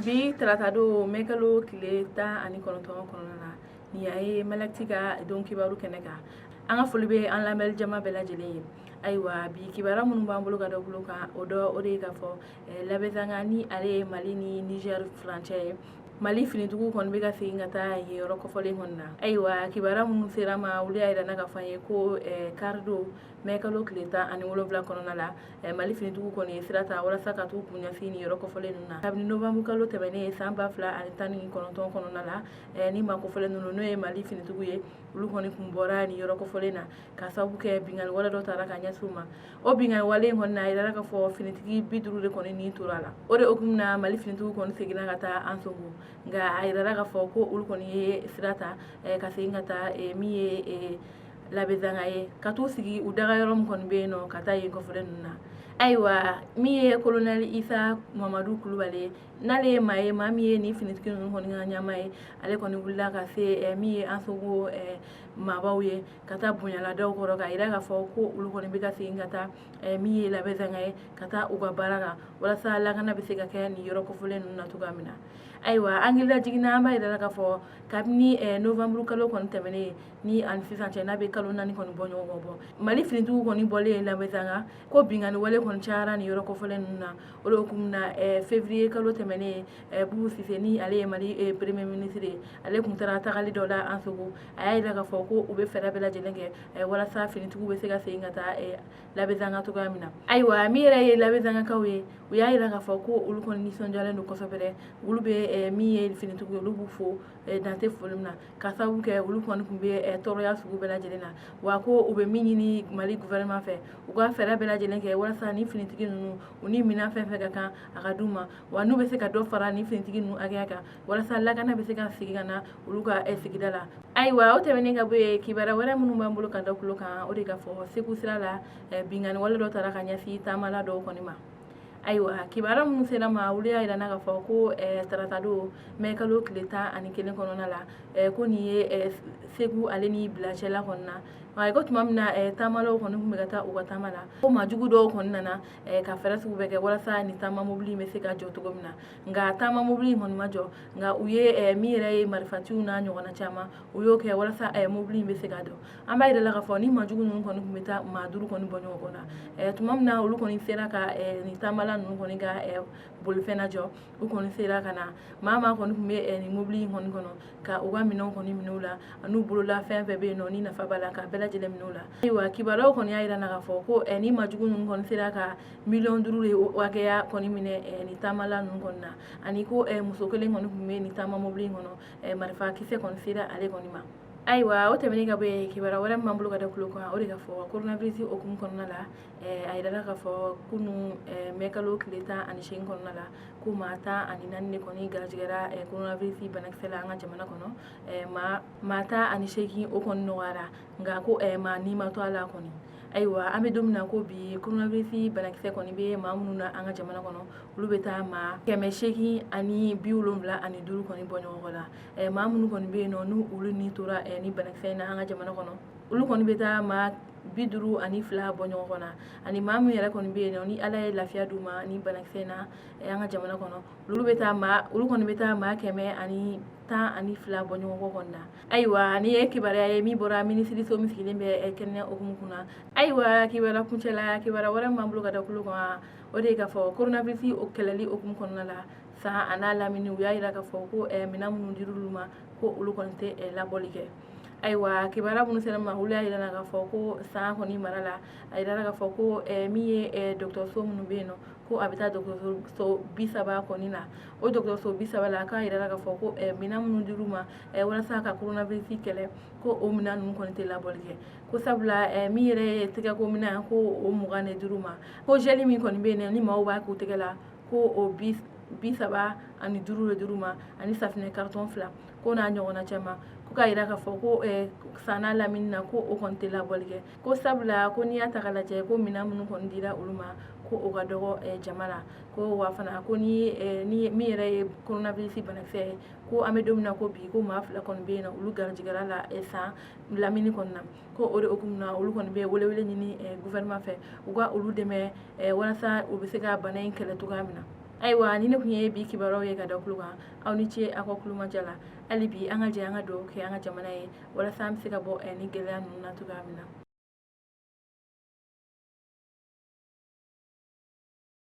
bi tratado mekalo kile ta ani kononton konona ni ay malaktiga don kibaru keneka anga fulbe an lamel jama bela jele aywa bi kibara mun bambulu ga doglu ka odo ode ka fo labezanga ni ale mali ni Niger français mali finitugu kon be ka singata yoro ko fole honna aywa kibara mun serama wuli ayda naga faye ko cardo mekalo kleta ani wolobla konona la mali finitugu kon sirata wala saka tu kunya fini yoro ko fole nuna kabni novembre kalo tebene samba fla ani tani kononton konona la ni ma ko fole nunu no e mali finitugu ye ulu koni kumbora ni yoro ko fole na ka sabu ke bingal wala do tara ka nyasuma o bingal wale honna ayda ka fo finitigi biduru de kon ni turala ore okumna mali finitugu kon segina kata ansongo nga ayda ka fo ko ulu koni sirata ka singata mi ye labezanga ye katu sigi udaga yorom kon beno kata ye ko fole nuna aywa mi ye colonel Isa Mamadou Kulubale nale maye mami ye ni finitigi nun kon nyama ye ale kon wulla ka se mi ye ansogo mabawye kata bunyala daw koro ka ira ka fo ko ulu kon be ka singata mi ye labezanga ye kata uga baraka wala sa la kana be se ka ke ni yoro ko fole nuna tugamina aywa angila jigina amba ira ka fo kabni novembre kalo kon temene ni an fisan na be kalo nani kon bonyo go mali finitugu kon bole labezanga ko bingani wale kon chara ni yoro ko fole nuna olo kumna février kalo temene bu siseni ale mali premier ministre ale kun tara tagali dola ansugo ayida ka fo ko ube fera bela jelenge wala sa finitugu be se ka singata labezanga to gamina aywa mira ye labezanga kawe uyayira ka fo ko ulu kon ni sonjale no ko sobere ulu be mi ye finitugu ulu bu fo dante folumna ka sabu ke ulu kon kumbe toroya sugu bela jelena wa ko ube minini mali gouvernement fe uga fera bela jelenge wala sa ni finitigi nunu uni mina fe fe kan akaduma wa nu be se ka do fara ni finitigi nunu agaka wala sa lagana be se ka sigana ulu ka sigidala aywa o temene ga be kibara wala munu bambulu ka dokulo kan o de ka fo seku sirala bingani wala do tara kan yasi tamala do konima aywa kibara mun sera ma wuli ayda naga fo ko tratado mekalo kleta ani kelen konona la ko ni ye segu ale ni blachela konna wa ko tumamna tamalo konu kumegata uga tamala ko majugu do konna na ka fera sugu beke wala sa ni tama mobili me se ka joto gomna nga tama mobili mon majo nga uye mire marifatu na nyona chama uyo ke wala sa mobili me se ka do amba ida la ka fo ni majugu nun konu kumeta maduru konu bonyo kona tumamna ulu konu sera ka ni tamala nun konu ga bolfena jo u konu sera kana mama konu kumbe ni mobili konu kono ka uga minon konu minula anu bulula fe fe be no ni na fabala ka jele minula aywa kibaro kon yaira na fo ko ni majugu nun kon sira ka million durure wageya kon mine ni tamala nun konna ani ko musokele ngonu me ni tama mobli ngono marifa kise kon sira ale konima aywa o temeni ga be kibara wala mambulu ga dakulo ko o ga fo coronavirus o kum konna la ayda ga fo kunu mekalo kleta ani shin konna la ko mata ani nanne koni gajigara coronavirus banaksela nga jamana kono mata ani sheki o kon no wara nga ko ma ni ma to ala koni aywa ame domina ko bi coronavirus banakse koni be mamununa anga jamana kono lubeta ma keme sheki ani biulumla ani duru koni bonyo gola mamunu koni be no nu ulu ni tora ni banakse na anga jamana kono ulu koni beta ma biduru ani fla bonyo kona ani mamu yara koni be no ni ala lafiya duma ni banakse na anga jamana kono ulu koni beta ma keme ani ta ani fla bonyo konna aywa ni kibara mi bora ministri so miskile be kenya okumkuna aywa kibara kuncela kibara wala mambulu ga dakulo ko o de ga fo coronavirus o kelali okumkonna la sa ana la minu yaira ga fo ko minamu diruluma ko ulu konte la bolike aywa kibara bunu sera ma wula ila ga fo ko sa ko ni marala ayda ga fo ko mi ye docteur so munu beno ko abita docteur so bisaba ko nina o docteur so bisaba la ka ayda ga fo ko minamu diruma wala sa ka coronavirus kele ko o minanu ko te la bolike ko sabla mi yere tiga ko mina ko o mugane diruma ko jeli min ko ni beno ni ma o ba ko tegala ko o bisaba ani duruma ani safne carton fla ko na nyona chama ko ka ira ka fo ko sana la minna ko o konte la bolge ko sabla ko ni ata kala je ko mina mun ko ndira uluma ko o ga dogo jamala ko wa fana ko ni ni mi re coronavirus banakse ko ame domina ko bi ko ma fla kon be na ulu garjigara la esa la mini kon na ko o de okumna ulu kon be wole ni gouvernement fe uga ulu deme wala sa o be se ga banay kele to gamina ayiwa ni ne kun ye bi kibaruyaw ye ka da kulo kan aw ni ce aw ka kulomajɔ la hali bi an ka jɛ an ka dugawu kɛ an ka jamana ye walasa an bɛ se ka bɔ ni gɛlɛya ninnu na cogoya min na